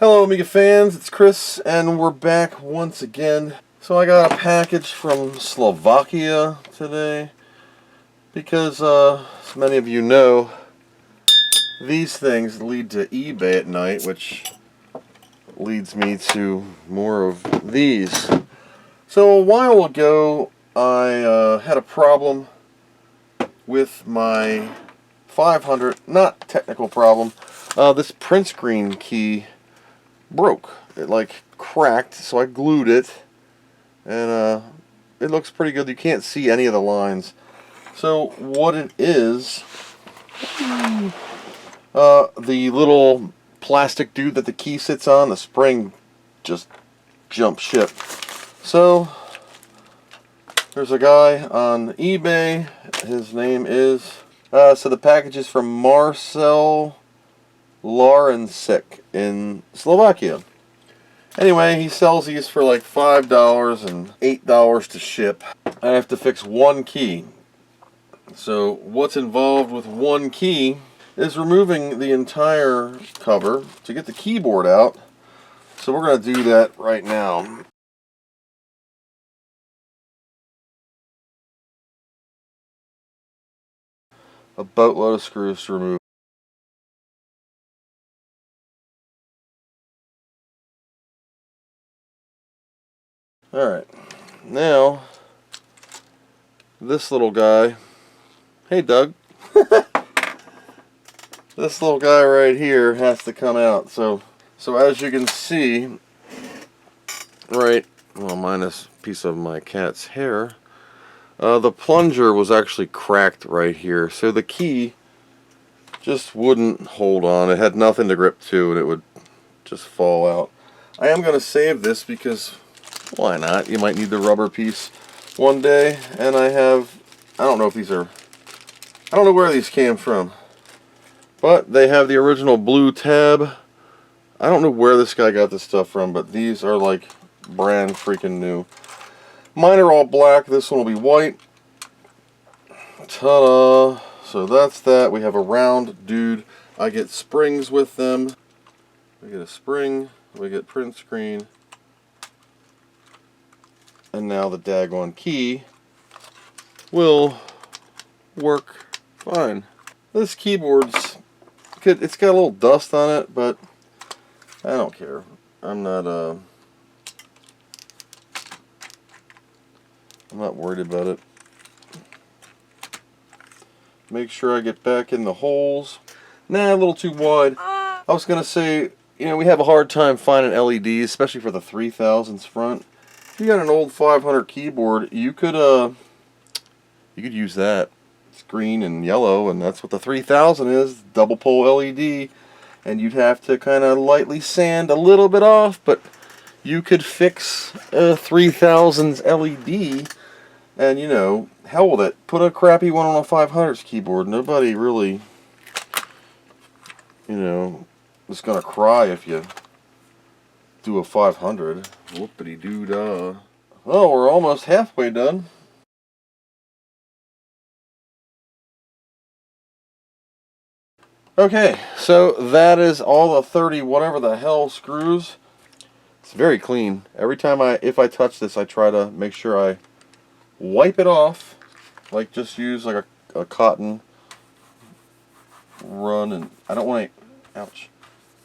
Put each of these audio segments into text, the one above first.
Hello Amiga fans, it's Chris and we're back once again. So I got a package from Slovakia today because as many of you know, these things lead to eBay at night, which leads me to more of these. So a while ago I had a problem with my 500, not technical problem, this print screen key broke. It like cracked, so I glued it, and it looks pretty good. You can't see any of the lines. So what it is, the little plastic dude that the key sits on, the spring just jumped ship. So there's a guy on eBay. His name is so the package is from Marcel Larensek in Slovakia. Anyway, he sells these for like $5 and $8 to ship. I have to fix one key. So what's involved with one key is removing the entire cover to get the keyboard out. So we're going to do that right now. A boatload of screws to remove. Alright, now this little guy, hey Doug, this little guy right here has to come out. So as you can see, right, well, minus a piece of my cat's hair, the plunger was actually cracked right here, so the key just wouldn't hold on. It had nothing to grip to and it would just fall out. I am going to save this because why not? You might need the rubber piece one day. And I don't know if these are, I don't know where these came from, but they have the original blue tab. I don't know where this guy got this stuff from, but these are like brand freaking new. Mine are all black. This one will be white. Ta-da! So that's that. We have a round dude. I get springs with them. We get a spring. We get print screen. And now the daggone key will work fine. This keyboard's good. It's got a little dust on it, but I don't care. I'm not worried about it. Make sure I get back in the holes. Nah, a little too wide. I was gonna say, you know, we have a hard time finding LEDs, especially for the 3000s front. If you got an old 500 keyboard, you could use that. It's green and yellow, and that's what the 3000 is, double pole LED. And you'd have to kind of lightly sand a little bit off, but you could fix a 3000's LED, and you know, hell with it. Put a crappy one on a 500's keyboard. Nobody really, you know, is gonna cry if you do a 500. Whoopity-doo-dah. Oh, we're almost halfway done. Okay, so that is all the 30 whatever the hell screws. It's very clean. Every time if I touch this, I try to make sure I wipe it off. Like just use like a cotton run, and I don't want any, ouch,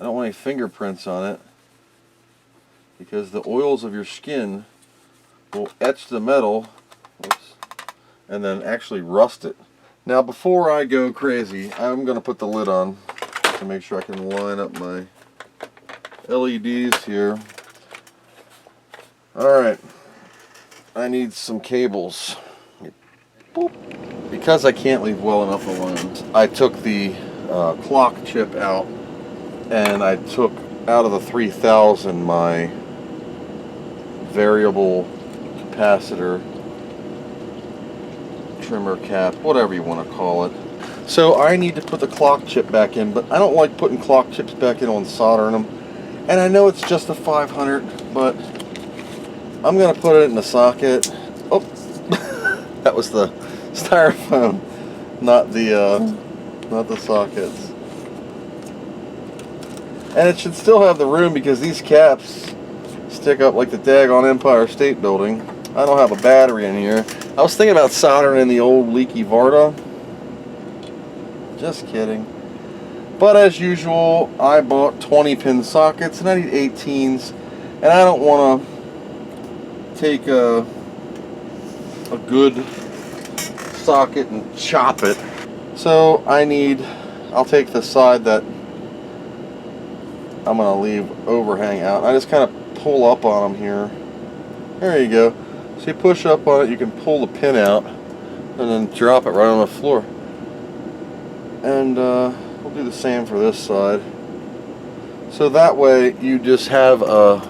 I don't want any fingerprints on it, because the oils of your skin will etch the metal, whoops, and then actually rust it. Now before I go crazy, I'm going to put the lid on to make sure I can line up my LEDs here. Alright, I need some cables. Boop. Because I can't leave well enough alone, I took the clock chip out, and I took out of the 3000 my variable capacitor trimmer cap, whatever you want to call it. So I need to put the clock chip back in, but I don't like putting clock chips back in on soldering them. And I know it's just a 500, but I'm going to put it in the socket. Oh, that was the styrofoam, not the sockets. And it should still have the room because these caps stick up like the daggone Empire State Building. I don't have a battery in here. I was thinking about soldering in the old leaky Varda. Just kidding. But as usual, I bought 20-pin sockets and I need 18s. And I don't want to take a good socket and chop it. So I'll take the side that I'm going to leave overhang out. I just kind of pull up on them here. There you go. So you push up on it, you can pull the pin out and then drop it right on the floor. And we'll do the same for this side. So that way you just have a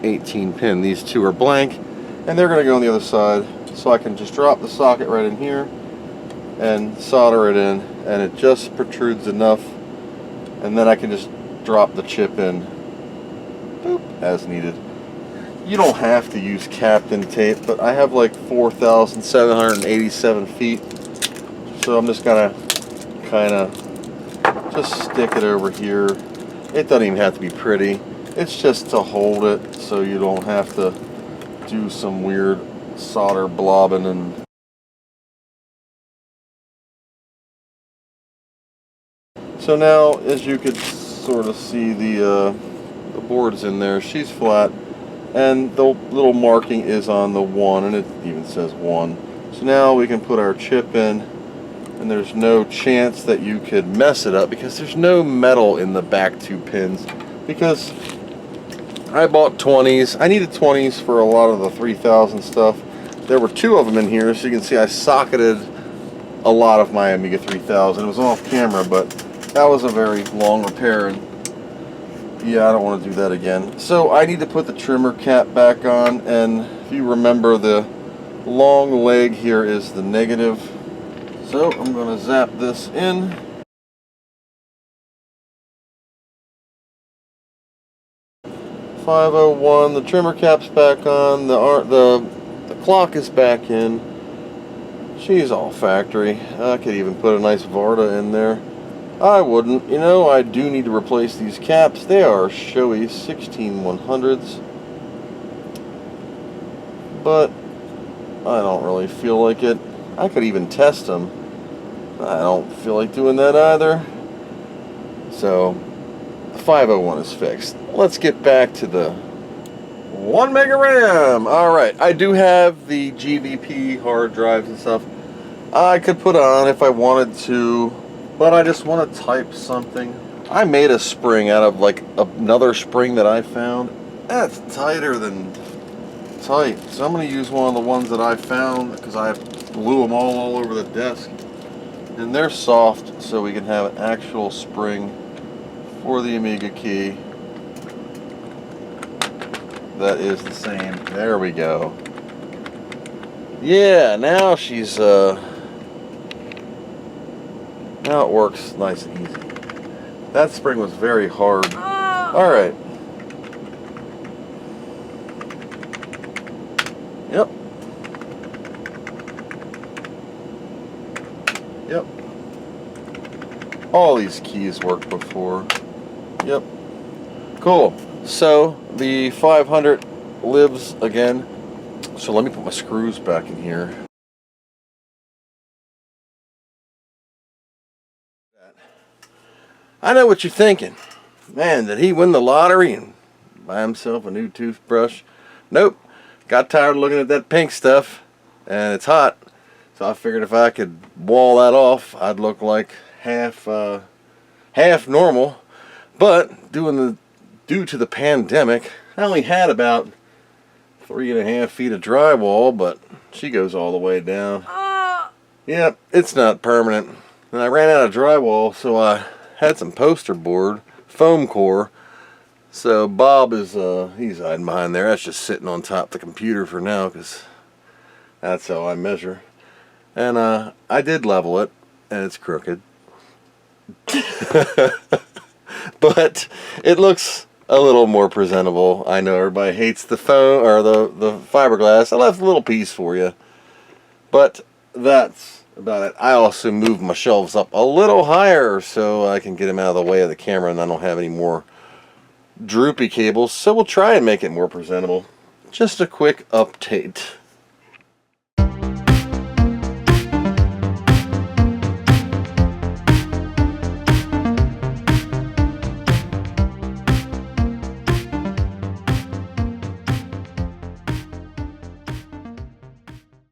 18 pin. These two are blank and they're going to go on the other side. So I can just drop the socket right in here and solder it in, and it just protrudes enough, and then I can just drop the chip in, boop, as needed. You don't have to use Captain tape, but I have like 4,787 feet, so I'm just gonna kind of just stick it over here. It doesn't even have to be pretty. It's just to hold it so you don't have to do some weird solder blobbing. And so now, as you could sort of see, the board's in there. She's flat, and the little marking is on the 1, and it even says 1. So now we can put our chip in, and there's no chance that you could mess it up because there's no metal in the back 2 pins. Because I bought 20s. I needed 20s for a lot of the 3000 stuff. There were 2 of them in here, so you can see I socketed a lot of my Amiga 3000. It was off camera, but that was a very long repair, and yeah, I don't want to do that again. So I need to put the trimmer cap back on, and if you remember, the long leg here is the negative. So I'm going to zap this in. .501, the trimmer cap's back on, the clock is back in. She's all factory. I could even put a nice Varda in there. I wouldn't. You know, I do need to replace these caps. They are showy 16100s. But I don't really feel like it. I could even test them. I don't feel like doing that either. So, the 501 is fixed. Let's get back to the 1 mega RAM. Alright, I do have the GBP hard drives and stuff I could put on if I wanted to, but I just want to type something. I made a spring out of like another spring that I found. That's tighter than tight. So I'm going to use one of the ones that I found because I glue them all over the desk. And they're soft, so we can have an actual spring for the Amiga key that is the same. There we go. Yeah, now she's now it works nice and easy. That spring was very hard. All right. Yep. Yep. All these keys worked before. Yep. Cool. So the 500 lives again. So let me put my screws back in here. I know what you're thinking. Man, did he win the lottery and buy himself a new toothbrush? Nope. Got tired of looking at that pink stuff, and it's hot. So I figured if I could wall that off, I'd look like half normal. But due to the pandemic, I only had about 3.5 feet of drywall, but she goes all the way down. Yep, it's not permanent. And I ran out of drywall, so I had some poster board, foam core. So Bob is, he's hiding behind there. That's just sitting on top of the computer for now, because that's how I measure. And I did level it, and it's crooked. But it looks a little more presentable. I know everybody hates the foam or the fiberglass. I left a little piece for you. But that's about it. I also moved my shelves up a little higher so I can get them out of the way of the camera and I don't have any more droopy cables. So we'll try and make it more presentable. Just a quick update.